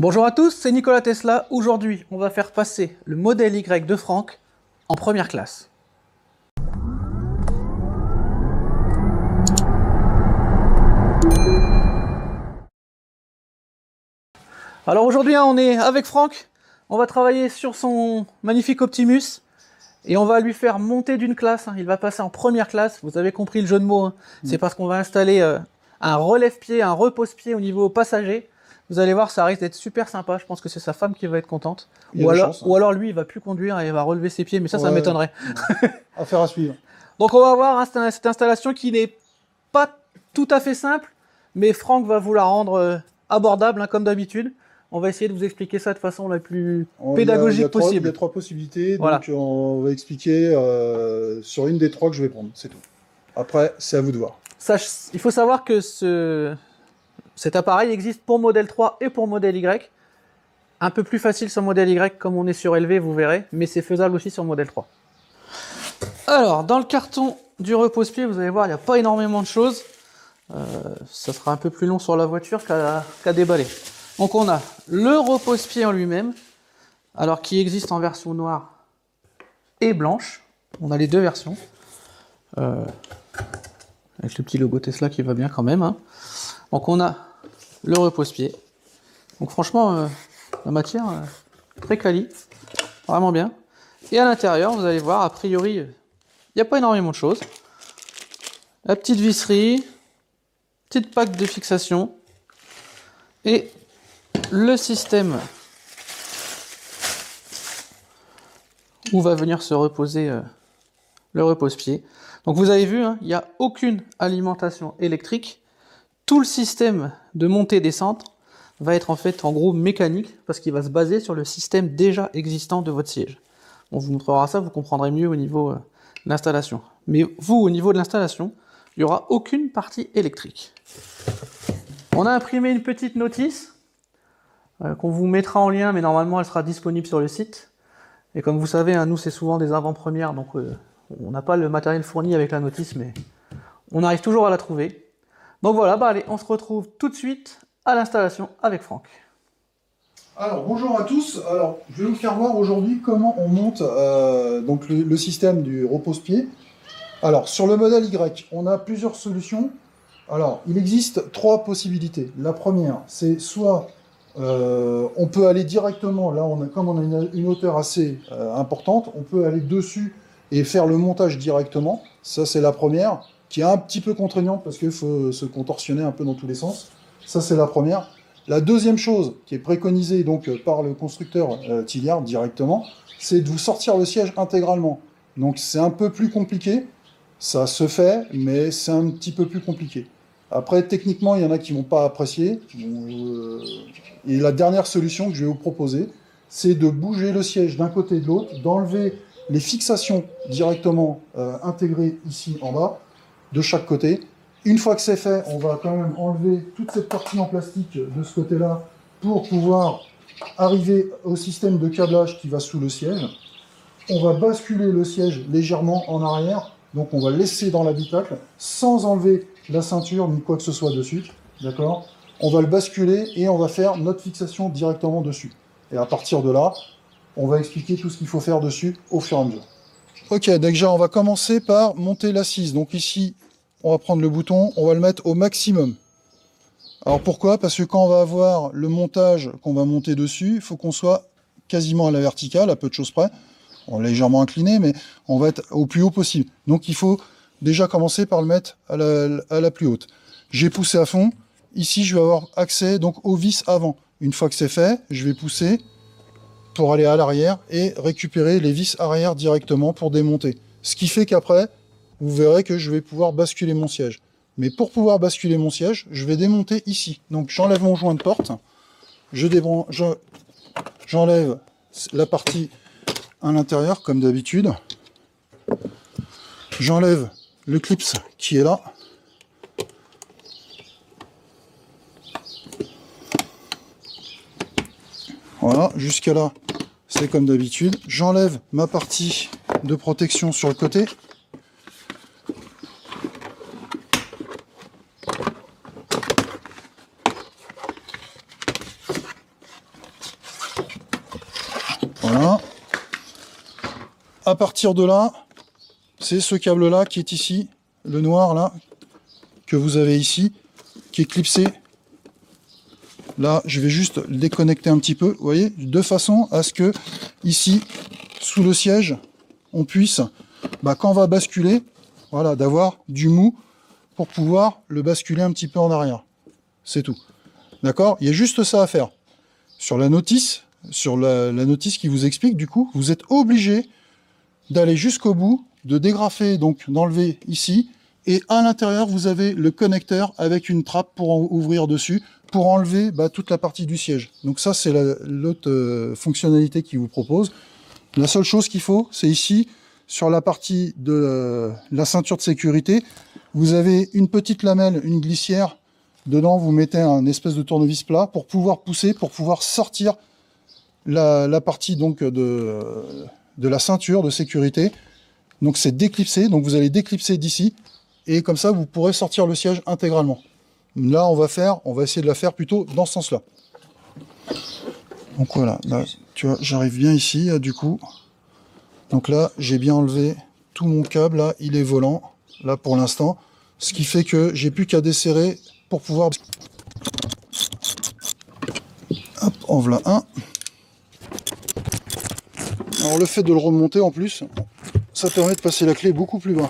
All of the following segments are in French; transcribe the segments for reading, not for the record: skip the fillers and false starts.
Bonjour à tous, c'est Nikola Tesla. Aujourd'hui, on va faire passer le modèle Y de Franck en première classe. Alors aujourd'hui, on est avec Franck. On va travailler sur son magnifique Optimus et on va lui faire monter d'une classe. Il va passer en première classe. Vous avez compris le jeu de mots. C'est parce qu'on va installer un relève-pied, un repose-pied au niveau passager. Vous allez voir, ça risque d'être super sympa. Je pense que c'est sa femme qui va être contente. Ou alors lui, il va plus conduire et il va relever ses pieds. Mais ça m'étonnerait. Affaire à suivre. Donc on va voir cette installation qui n'est pas tout à fait simple, mais Franck va vous la rendre abordable, comme d'habitude. On va essayer de vous expliquer ça de façon la plus pédagogique possible. Il y a trois possibilités, Voilà. donc on va expliquer sur une des trois que je vais prendre, c'est tout. Après, c'est à vous de voir. Il faut savoir que cet appareil existe pour modèle 3 et pour modèle Y. Un peu plus facile sur modèle Y, comme on est surélevé, vous verrez, mais c'est faisable aussi sur modèle 3. Alors, dans le carton du repose-pied, vous allez voir, il n'y a pas énormément de choses. Ça sera un peu plus long sur la voiture qu'à déballer. Donc on a le repose-pied en lui-même, alors qui existe en version noire et blanche. On a les deux versions. Avec le petit logo Tesla qui va bien quand même. Hein. Donc on a le repose-pied. Donc franchement, la matière, très quali. Vraiment bien. Et à l'intérieur, vous allez voir, a priori, il n'y a pas énormément de choses. La petite visserie, petite plaque de fixation et le système où va venir se reposer le repose-pied. Donc vous avez vu, il n'y a aucune alimentation électrique. Tout le système de montée-descente va être en gros mécanique parce qu'il va se baser sur le système déjà existant de votre siège. On vous montrera ça, vous comprendrez mieux au niveau de l'installation. Mais vous, au niveau de l'installation, il n'y aura aucune partie électrique. On a imprimé une petite notice qu'on vous mettra en lien, mais normalement elle sera disponible sur le site. Et comme vous savez, nous c'est souvent des avant-premières, donc on n'a pas le matériel fourni avec la notice, mais on arrive toujours à la trouver. Donc voilà, allez, on se retrouve tout de suite à l'installation avec Franck. Alors bonjour à tous, alors je vais vous faire voir aujourd'hui comment on monte donc le système du repose-pied. Alors sur le modèle Y, on a plusieurs solutions. Alors il existe trois possibilités. La première, c'est soit on peut aller directement, là comme on a une hauteur assez importante, on peut aller dessus et faire le montage directement. Ça c'est la première, qui est un petit peu contraignante parce qu'il faut se contorsionner un peu dans tous les sens. Ça c'est la première. La deuxième chose qui est préconisée donc par le constructeur Tilliard directement, c'est de vous sortir le siège intégralement. Donc c'est un peu plus compliqué, ça se fait, mais c'est un petit peu plus compliqué. Après, techniquement, il y en a qui ne vont pas apprécier. Et la dernière solution que je vais vous proposer, c'est de bouger le siège d'un côté et de l'autre, d'enlever les fixations directement intégrées ici en bas, de chaque côté. Une fois que c'est fait, on va quand même enlever toute cette partie en plastique de ce côté-là pour pouvoir arriver au système de câblage qui va sous le siège. On va basculer le siège légèrement en arrière, donc on va laisser dans l'habitacle sans enlever la ceinture ni quoi que ce soit dessus, d'accord? On va le basculer et on va faire notre fixation directement dessus. Et à partir de là, on va expliquer tout ce qu'il faut faire dessus au fur et à mesure. Ok, déjà on va commencer par monter l'assise. Donc ici, on va prendre le bouton, on va le mettre au maximum. Alors pourquoi? Parce que quand on va avoir le montage qu'on va monter dessus, il faut qu'on soit quasiment à la verticale, à peu de choses près. On est légèrement incliné, mais on va être au plus haut possible. Donc il faut déjà commencer par le mettre à la plus haute. J'ai poussé à fond. Ici, je vais avoir accès donc aux vis avant. Une fois que c'est fait, je vais pousser pour aller à l'arrière et récupérer les vis arrière directement pour démonter. Ce qui fait qu'après, vous verrez que je vais pouvoir basculer mon siège. Mais pour pouvoir basculer mon siège, je vais démonter ici. Donc j'enlève mon joint de porte, j'enlève la partie à l'intérieur comme d'habitude. J'enlève le clips qui est là. Voilà, jusqu'à là, c'est comme d'habitude. J'enlève ma partie de protection sur le côté. Voilà. À partir de là, c'est ce câble-là qui est ici, le noir là, que vous avez ici, qui est clipsé. Là, je vais juste le déconnecter un petit peu, vous voyez, de façon à ce que, ici, sous le siège, on puisse, quand on va basculer, voilà, d'avoir du mou pour pouvoir le basculer un petit peu en arrière. C'est tout. D'accord? Il y a juste ça à faire. Sur la notice, la notice qui vous explique, du coup, vous êtes obligé d'aller jusqu'au bout, de dégrafer, donc d'enlever ici, et à l'intérieur, vous avez le connecteur avec une trappe pour ouvrir dessus, pour enlever toute la partie du siège. Donc ça, c'est l'autre fonctionnalité qu'il vous propose. La seule chose qu'il faut, c'est ici, sur la partie de la ceinture de sécurité, vous avez une petite lamelle, une glissière. Dedans, vous mettez un espèce de tournevis plat pour pouvoir pousser, pour pouvoir sortir la partie donc de la ceinture de sécurité. Donc c'est déclipsé, donc vous allez déclipser d'ici, et comme ça, vous pourrez sortir le siège intégralement. Là, on va essayer de la faire plutôt dans ce sens-là. Donc voilà, là, tu vois, j'arrive bien ici, du coup. Donc là, j'ai bien enlevé tout mon câble, là, il est volant, là pour l'instant. Ce qui fait que j'ai plus qu'à desserrer pour pouvoir... Hop, en voilà un. Alors le fait de le remonter en plus, ça permet de passer la clé beaucoup plus bas.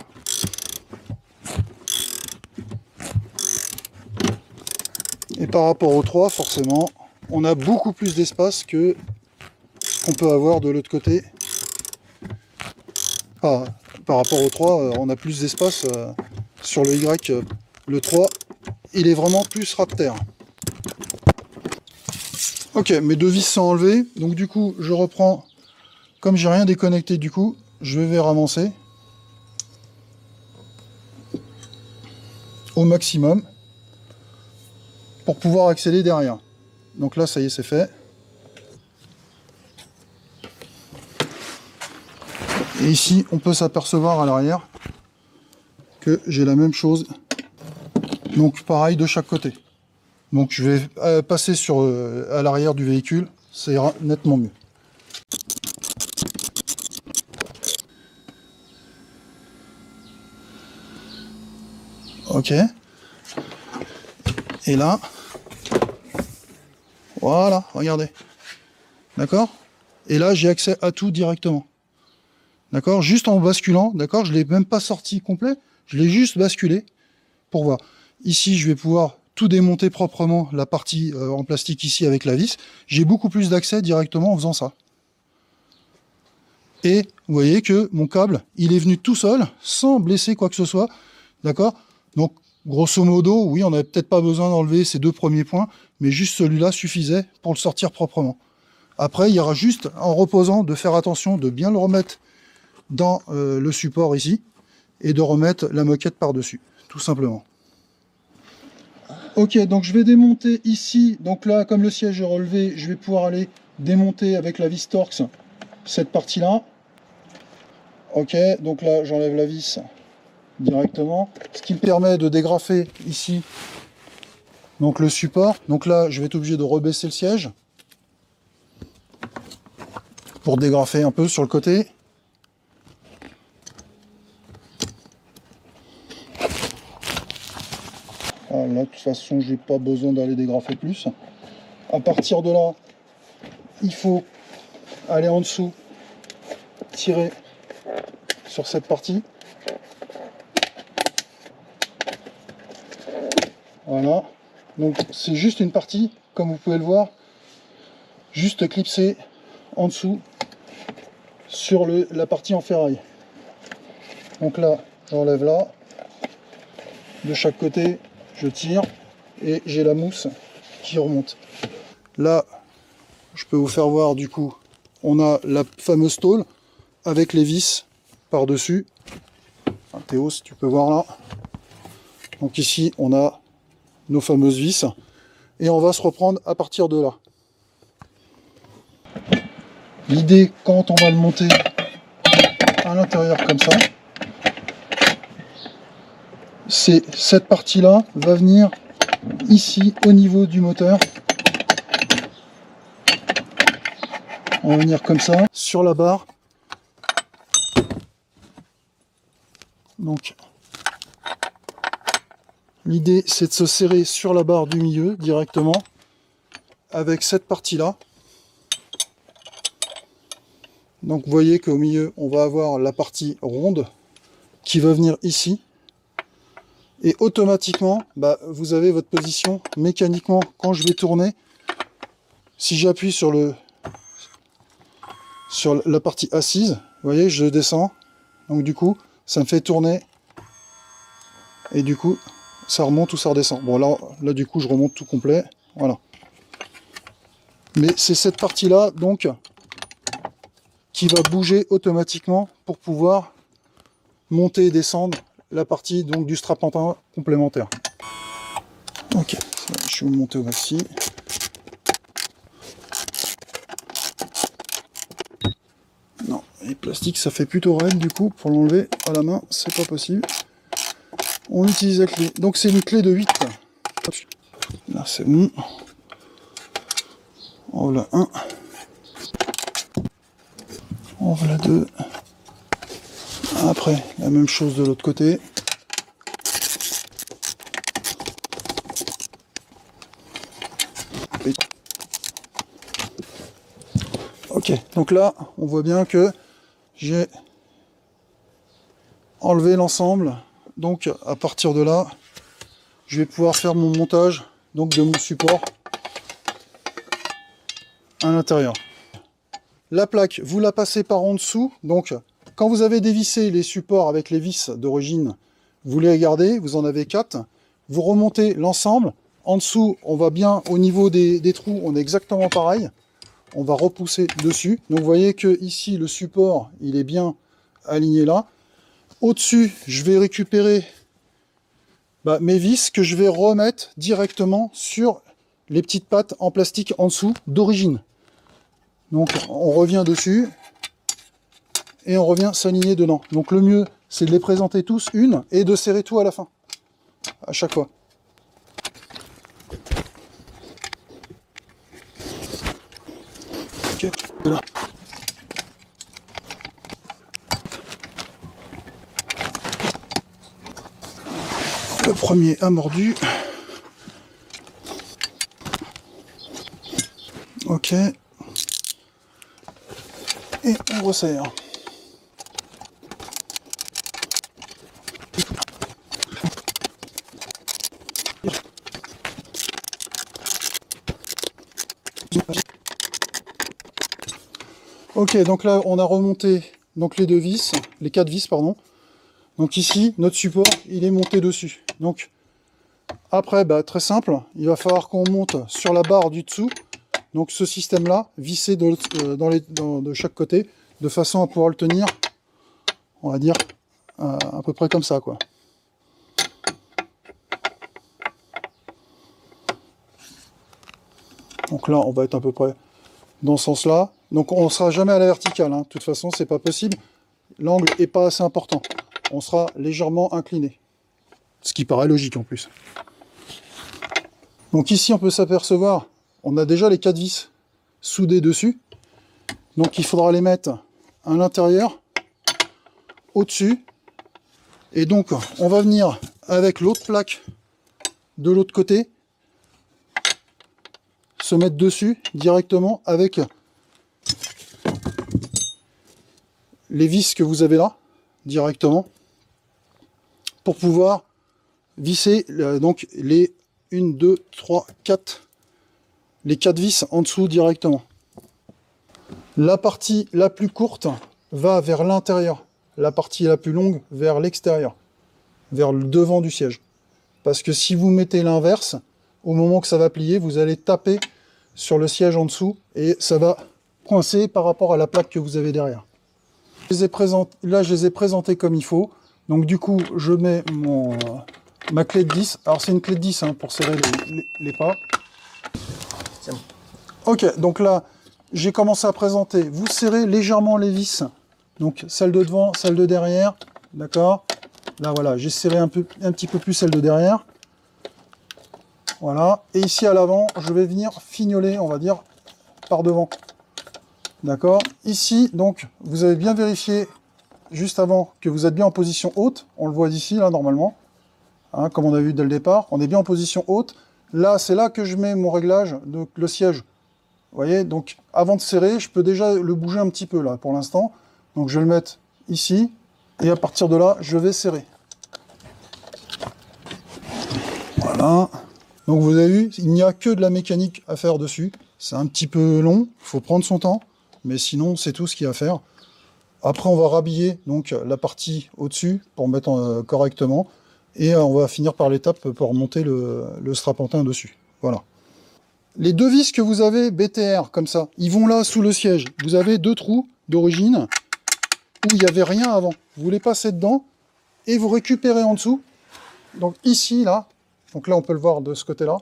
Et par rapport au 3, forcément, on a beaucoup plus d'espace que ce qu'on peut avoir de l'autre côté. Par rapport au 3, on a plus d'espace sur le Y. Le 3, il est vraiment plus ras-de-terre. Ok, mes deux vis sont enlevées. Donc du coup, je reprends. Comme j'ai rien déconnecté du coup, je vais ramasser au maximum pour pouvoir accéder derrière. Donc là, ça y est, c'est fait. Et ici, on peut s'apercevoir à l'arrière que j'ai la même chose. Donc pareil de chaque côté. Donc je vais passer à l'arrière du véhicule, ça ira nettement mieux. Ok. Et là, voilà, regardez. D'accord? Et là, j'ai accès à tout directement. D'accord? Juste en basculant, d'accord? Je ne l'ai même pas sorti complet, je l'ai juste basculé pour voir. Ici, je vais pouvoir tout démonter proprement, la partie en plastique ici avec la vis. J'ai beaucoup plus d'accès directement en faisant ça. Et vous voyez que mon câble, il est venu tout seul, sans blesser quoi que ce soit. D'accord? Donc, grosso modo, oui, on n'avait peut-être pas besoin d'enlever ces deux premiers points, mais juste celui-là suffisait pour le sortir proprement. Après, il y aura juste, en reposant, de faire attention, de bien le remettre dans le support ici, et de remettre la moquette par-dessus, tout simplement. Ok, donc je vais démonter ici, donc là, comme le siège est relevé, je vais pouvoir aller démonter avec la vis Torx cette partie-là. Ok, donc là, j'enlève la vis directement, ce qui me permet de dégrafer ici donc le support. Donc là, je vais être obligé de rebaisser le siège pour dégrafer un peu sur le côté. Là, de toute façon, j'ai pas besoin d'aller dégrafer plus. À partir de là, il faut aller en dessous, tirer sur cette partie. Voilà. Donc c'est juste une partie, comme vous pouvez le voir, juste clipsée en dessous sur la partie en ferraille. Donc là, j'enlève là. De chaque côté, je tire et j'ai la mousse qui remonte. Là, je peux vous faire voir du coup, on a la fameuse tôle avec les vis par-dessus. Théo, si tu peux voir là. Donc ici, on a nos fameuses vis et on va se reprendre à partir de là. L'idée, quand on va le monter à l'intérieur comme ça, c'est cette partie-là va venir ici au niveau du moteur. On va venir comme ça, sur la barre. Donc, l'idée, c'est de se serrer sur la barre du milieu, directement, avec cette partie-là. Donc, vous voyez qu'au milieu, on va avoir la partie ronde, qui va venir ici. Et automatiquement, vous avez votre position mécaniquement quand je vais tourner. Si j'appuie sur la partie assise, vous voyez, je descends. Donc du coup, ça me fait tourner. Et du coup, ça remonte ou ça redescend. Bon, là du coup, je remonte tout complet. Voilà. Mais c'est cette partie-là, donc, qui va bouger automatiquement pour pouvoir monter et descendre la partie donc du strapontin complémentaire. Ok, je vais monter au maxi. Non, les plastiques ça fait plutôt raide du coup, pour l'enlever à la main, c'est pas possible. On utilise la clé. Donc c'est une clé de 8. Là c'est bon. En voilà un. En voilà deux. Après, la même chose de l'autre côté. Ok, donc là, on voit bien que j'ai enlevé l'ensemble. Donc, à partir de là, je vais pouvoir faire mon montage donc de mon support à l'intérieur. La plaque, vous la passez par en dessous. Donc, quand vous avez dévissé les supports avec les vis d'origine, vous les gardez, vous en avez 4. Vous remontez l'ensemble. En dessous, on va bien au niveau des trous, on est exactement pareil. On va repousser dessus. Donc, vous voyez que ici, le support, il est bien aligné là. Au-dessus, je vais récupérer mes vis que je vais remettre directement sur les petites pattes en plastique en dessous d'origine. Donc, on revient dessus. Et on revient s'aligner dedans. Donc le mieux, c'est de les présenter tous une et de serrer tout à la fin, à chaque fois. Ok, là. Le premier a mordu. Ok. Et on resserre. Ok, donc là on a remonté donc les 2 vis, les 4 vis pardon. Donc ici notre support il est monté dessus. Donc après très simple, il va falloir qu'on monte sur la barre du dessous. Donc ce système là vissé de chaque côté de façon à pouvoir le tenir, on va dire à peu près comme ça quoi. Donc là on va être à peu près dans ce sens là. Donc on ne sera jamais à la verticale, hein. De toute façon c'est pas possible, l'angle est pas assez important, on sera légèrement incliné, ce qui paraît logique en plus. Donc ici on peut s'apercevoir, on a déjà les 4 vis soudées dessus, donc il faudra les mettre à l'intérieur, au-dessus, et donc on va venir avec l'autre plaque de l'autre côté, se mettre dessus directement avec les vis que vous avez là, directement, pour pouvoir visser donc les 1, 2, 3, 4, les 4 vis en dessous directement. La partie la plus courte va vers l'intérieur, la partie la plus longue vers l'extérieur, vers le devant du siège. Parce que si vous mettez l'inverse, au moment que ça va plier, vous allez taper sur le siège en dessous et ça va coincer par rapport à la plaque que vous avez derrière. Là, je les ai présentés comme il faut. Donc du coup, je mets ma clé de 10. Alors c'est une clé de 10 hein, pour serrer les pas. C'est bon. Ok, donc là, j'ai commencé à présenter. Vous serrez légèrement les vis. Donc celle de devant, celle de derrière. D'accord. Là, voilà, j'ai serré un petit peu plus celle de derrière. Voilà. Et ici à l'avant, je vais venir fignoler, on va dire, par devant. D'accord. Ici, donc, vous avez bien vérifié juste avant que vous êtes bien en position haute. On le voit d'ici, là, normalement. Hein, comme on a vu dès le départ. On est bien en position haute. Là, c'est là que je mets mon réglage, donc le siège. Vous voyez, donc, avant de serrer, je peux déjà le bouger un petit peu, là, pour l'instant. Donc, je vais le mettre ici. Et à partir de là, je vais serrer. Voilà. Donc, vous avez vu, il n'y a que de la mécanique à faire dessus. C'est un petit peu long, il faut prendre son temps. Mais sinon, c'est tout ce qu'il y a à faire. Après, on va rhabiller donc la partie au-dessus pour mettre correctement. Et on va finir par l'étape pour monter le strapontin dessus. Voilà. Les deux vis que vous avez BTR, comme ça, ils vont là sous le siège. Vous avez deux trous d'origine où il n'y avait rien avant. Vous les passez dedans et vous récupérez en dessous. Donc ici, là, donc là on peut le voir de ce côté-là.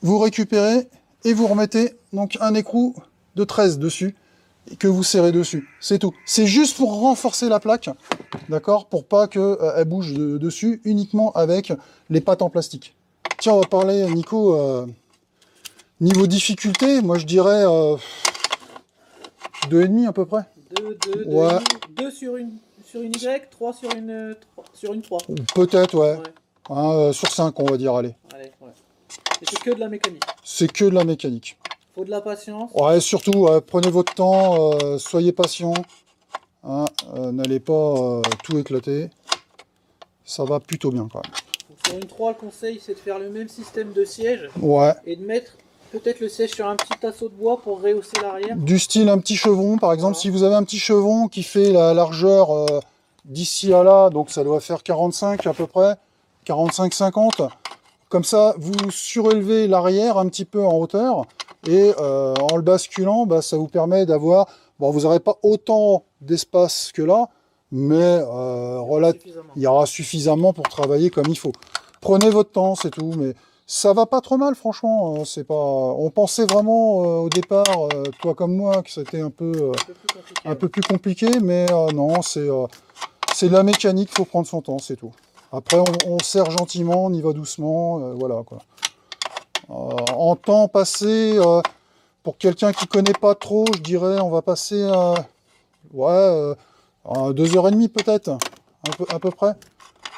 Vous récupérez et vous remettez donc un écrou de 13 dessus et que vous serrez dessus. C'est tout. C'est juste pour renforcer la plaque, d'accord, pour pas qu'elle bouge dessus, uniquement avec les pattes en plastique. Tiens, on va parler, Nico, niveau difficulté, moi je dirais 2,5 à peu près. 2 sur une Y, 3 sur une 3. Peut-être, ouais. Sur 5, on va dire, allez. Allez, ouais. Et c'est que de la mécanique. C'est que de la mécanique. Faut de la patience. Ouais, surtout, prenez votre temps, soyez patient. Hein, n'allez pas tout éclater. Ça va plutôt bien quand même. Sur une 3, le conseil, c'est de faire le même système de siège. Ouais. Et de mettre peut-être le siège sur un petit tasseau de bois pour rehausser l'arrière. Du style un petit chevron, par exemple, voilà. Si vous avez un petit chevron qui fait la largeur d'ici à là, donc ça doit faire 45 à peu près, 45-50. Comme ça, vous surélevez l'arrière un petit peu en hauteur et en le basculant, bah, ça vous permet d'avoir... Bon, vous n'aurez pas autant d'espace que là, mais il y aura suffisamment pour travailler comme il faut. Prenez votre temps, c'est tout, mais ça va pas trop mal, franchement. C'est pas... On pensait vraiment au départ, toi comme moi, que c'était un peu plus compliqué, mais non, c'est de la mécanique, il faut prendre son temps, c'est tout. Après, on serre gentiment, on y va doucement, voilà quoi. En temps passé, pour quelqu'un qui connaît pas trop, je dirais, on va passer à 2h30 peut-être, à peu près.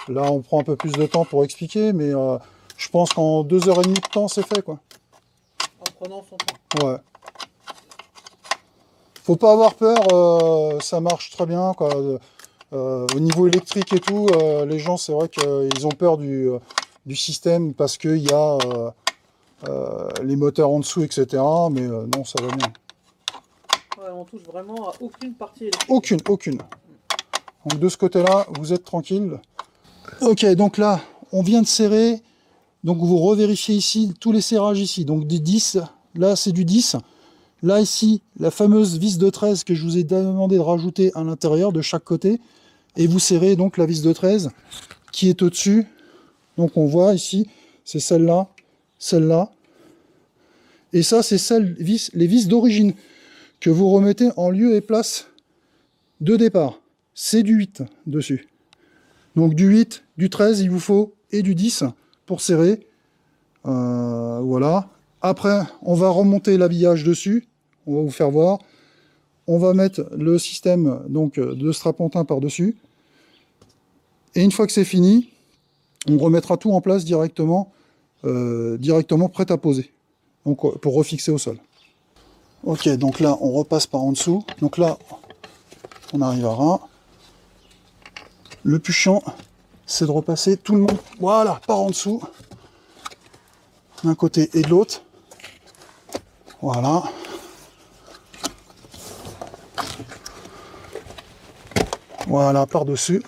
Là, on prend un peu plus de temps pour expliquer, mais je pense qu'en 2h30 de temps, c'est fait quoi. En prenant son temps. Ouais. Faut pas avoir peur, ça marche très bien quoi. Au niveau électrique et tout, les gens, c'est vrai qu'ils ont peur du système parce qu'il y a les moteurs en dessous, etc. Mais non, ça va bien. Ouais, on touche vraiment à aucune partie électrique. Aucune. Donc de ce côté-là, vous êtes tranquille. Ok, donc là, on vient de serrer. Donc vous revérifiez ici, tous les serrages ici. Donc des 10, là c'est du 10. Là ici, la fameuse vis de 13 que je vous ai demandé de rajouter à l'intérieur de chaque côté. Et vous serrez donc la vis de 13 qui est au-dessus. Donc on voit ici, c'est celle-là, celle-là. Et ça, c'est les vis d'origine que vous remettez en lieu et place de départ. C'est du 8 dessus. Donc du 8, du 13, il vous faut, et du 10 pour serrer. Voilà. Après, on va remonter l'habillage dessus. On va vous faire voir. On va mettre le système donc, de strapontin par-dessus. Et une fois que c'est fini, on remettra tout en place directement prêt à poser. Donc pour refixer au sol. Ok, donc là, on repasse par en dessous. Donc là, on arrive à ras. Le plus chiant, c'est de repasser tout le monde, voilà, par en dessous. D'un côté et de l'autre. Voilà. Voilà, par-dessus.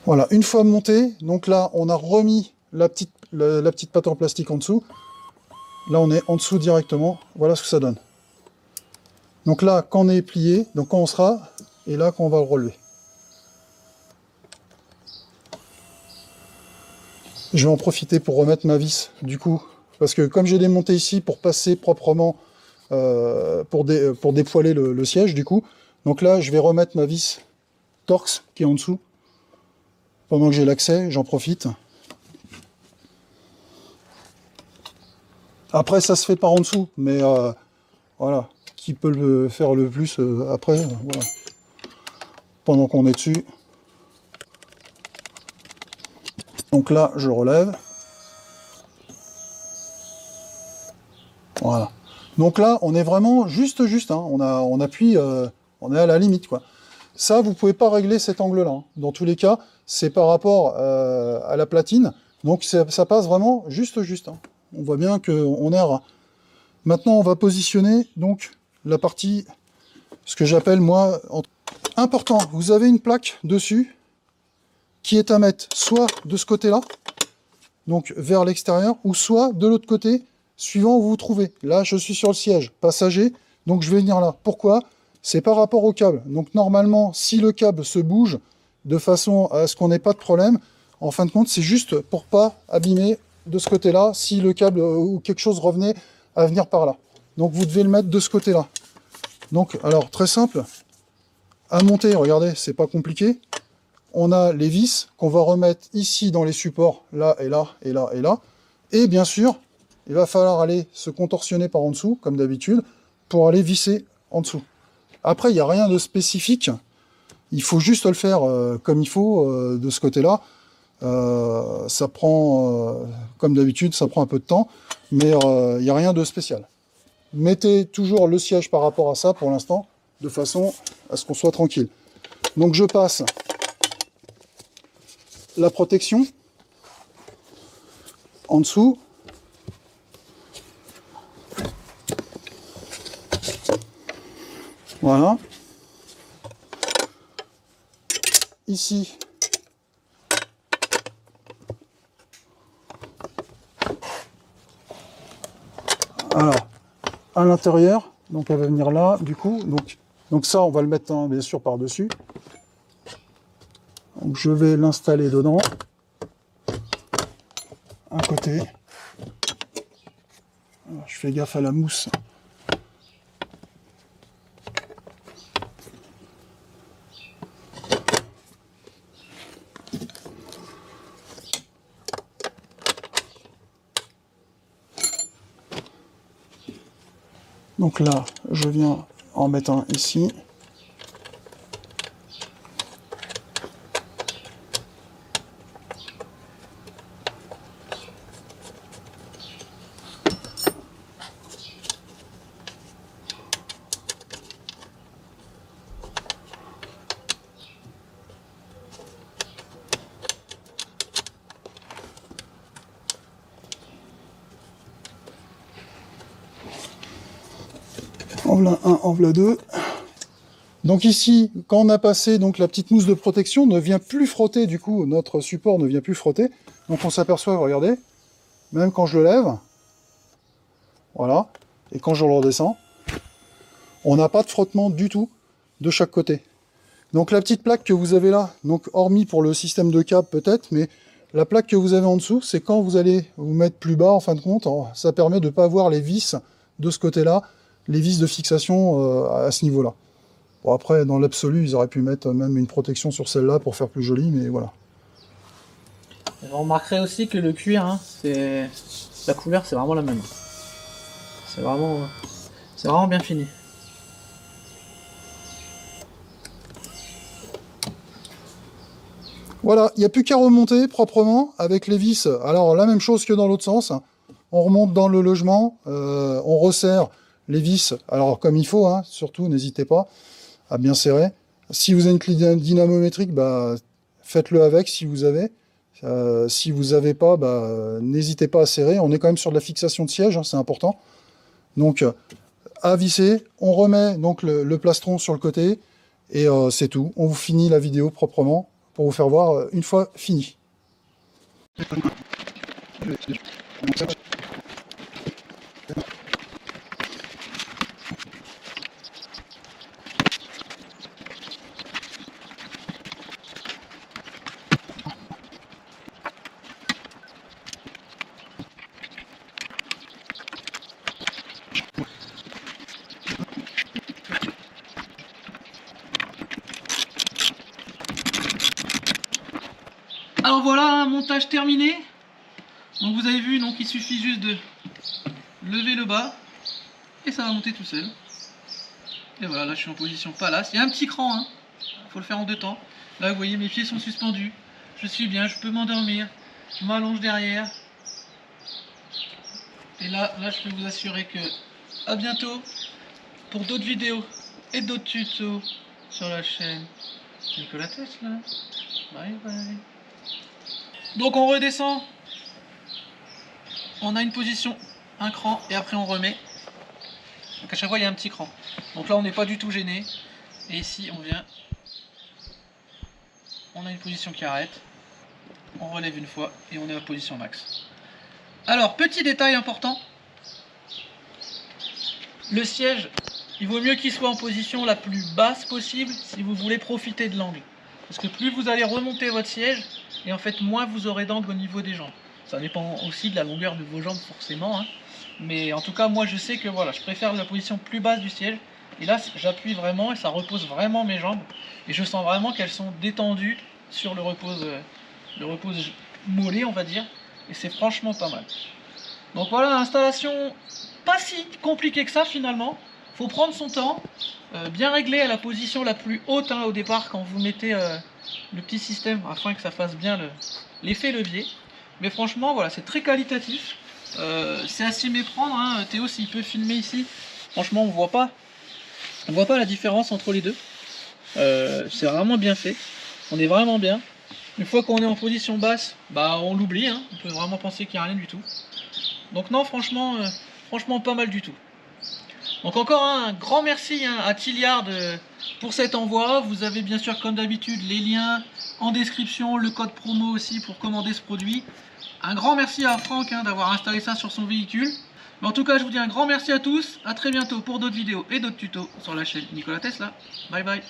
Voilà, une fois monté, donc là, on a remis la petite patte en plastique en dessous. Là, on est en dessous directement. Voilà ce que ça donne. Donc là, quand on est plié, donc quand on sera, et là, quand on va le relever. Je vais en profiter pour remettre ma vis, du coup. Parce que comme j'ai démonté ici pour passer proprement, pour dépoiler le siège, du coup. Donc là, je vais remettre ma vis Torx qui est en dessous. Pendant que j'ai l'accès, j'en profite. Après, ça se fait par en dessous, mais voilà, qui peut le faire le plus après, voilà. Pendant qu'on est dessus. Donc là, je relève. Voilà. Donc là, on est vraiment juste, hein. On appuie, on est à la limite, quoi. Ça, vous pouvez pas régler cet angle-là, hein. Dans tous les cas, c'est par rapport à la platine. Donc ça passe vraiment juste, hein. On voit bien qu'on est à ras. Maintenant, on va positionner donc la partie, ce que j'appelle moi, important. Vous avez une plaque dessus qui est à mettre soit de ce côté-là, donc vers l'extérieur, ou soit de l'autre côté, suivant où vous vous trouvez. Là, je suis sur le siège passager, donc je vais venir là. Pourquoi? C'est par rapport au câble. Donc normalement, si le câble se bouge de façon à ce qu'on n'ait pas de problème, en fin de compte, c'est juste pour pas abîmer de ce côté-là, si le câble ou quelque chose revenait à venir par là. Donc vous devez le mettre de ce côté-là. Donc, alors, très simple, à monter, regardez, c'est pas compliqué. On a les vis qu'on va remettre ici dans les supports, là et là, et là, et là. Et bien sûr, il va falloir aller se contorsionner par en dessous, comme d'habitude, pour aller visser en dessous. Après, il n'y a rien de spécifique. Il faut juste le faire comme il faut de ce côté-là. Ça prend, comme d'habitude, ça prend un peu de temps, mais il n'y a rien de spécial. Mettez toujours le siège par rapport à ça pour l'instant, de façon à ce qu'on soit tranquille. Donc je passe la protection en dessous. Voilà. Ici, alors, à l'intérieur, donc elle va venir là, du coup, donc ça, on va le mettre bien sûr par-dessus. Donc je vais l'installer dedans, à côté. Alors, je fais gaffe à la mousse. Donc là, je viens en mettre un ici. En voilà un, en voilà deux. Donc ici, quand on a passé donc la petite mousse de protection, ne vient plus frotter, du coup, notre support ne vient plus frotter. Donc on s'aperçoit, regardez, même quand je le lève, voilà, et quand je le redescends, on n'a pas de frottement du tout de chaque côté. Donc la petite plaque que vous avez là, donc hormis pour le système de câble peut-être, mais la plaque que vous avez en dessous, c'est quand vous allez vous mettre plus bas, en fin de compte, ça permet de ne pas voir les vis de ce côté-là, les vis de fixation à ce niveau-là. Bon, après, dans l'absolu, ils auraient pu mettre même une protection sur celle-là pour faire plus joli, mais voilà. Vous remarquerez aussi que le cuir, hein, la couleur, c'est vraiment la même. C'est vraiment bien fini. Voilà, il n'y a plus qu'à remonter proprement avec les vis. Alors, la même chose que dans l'autre sens. On remonte dans le logement, on resserre les vis, alors comme il faut, hein, surtout, n'hésitez pas à bien serrer. Si vous avez une clé dynamométrique, bah, faites-le avec si vous avez. Si vous n'avez pas, bah, n'hésitez pas à serrer. On est quand même sur de la fixation de siège, hein, c'est important. Donc, à visser, on remet donc le plastron sur le côté, et c'est tout. On vous finit la vidéo proprement pour vous faire voir une fois fini. Alors voilà, montage terminé. Donc vous avez vu, donc il suffit juste de lever le bas et ça va monter tout seul. Et voilà, là je suis en position palace. Il y a un petit cran, hein. Faut le faire en 2 temps. Là vous voyez mes pieds sont suspendus. Je suis bien, je peux m'endormir. Je m'allonge derrière. Et là je peux vous assurer que à bientôt pour d'autres vidéos et d'autres tutos sur la chaîne Nicolas Tesla. Bye bye. Donc on redescend. On a une position, un cran et après on remet. Donc à chaque fois il y a un petit cran. Donc là on n'est pas du tout gêné. Et ici on vient. On a une position qui arrête. On relève une fois et on est à position max. Alors petit détail important. Le siège, il vaut mieux qu'il soit en position la plus basse possible si vous voulez profiter de l'angle. Parce que plus vous allez remonter votre siège, et en fait moins vous aurez d'angle au niveau des jambes. Ça dépend aussi de la longueur de vos jambes forcément. Hein. Mais en tout cas moi je sais que voilà, je préfère la position plus basse du siège. Et là j'appuie vraiment et ça repose vraiment mes jambes. Et je sens vraiment qu'elles sont détendues sur le repose mollet on va dire. Et c'est franchement pas mal. Donc voilà, installation pas si compliquée que ça finalement. Faut prendre son temps, bien régler à la position la plus haute hein, au départ quand vous mettez le petit système afin que ça fasse bien l'effet levier. Mais franchement voilà, c'est très qualitatif. C'est à s'y méprendre. Hein. Théo s'il peut filmer ici, franchement on voit pas la différence entre les deux. C'est vraiment bien fait. On est vraiment bien. Une fois qu'on est en position basse, bah on l'oublie. Hein. On peut vraiment penser qu'il n'y a rien du tout. Donc non, franchement pas mal du tout. Donc encore un grand merci hein, à Tilliard pour cet envoi. Vous avez bien sûr comme d'habitude les liens en description, le code promo aussi pour commander ce produit. Un grand merci à Franck hein, d'avoir installé ça sur son véhicule. Mais en tout cas je vous dis un grand merci à tous. À très bientôt pour d'autres vidéos et d'autres tutos sur la chaîne Nicolas Tesla. Bye bye.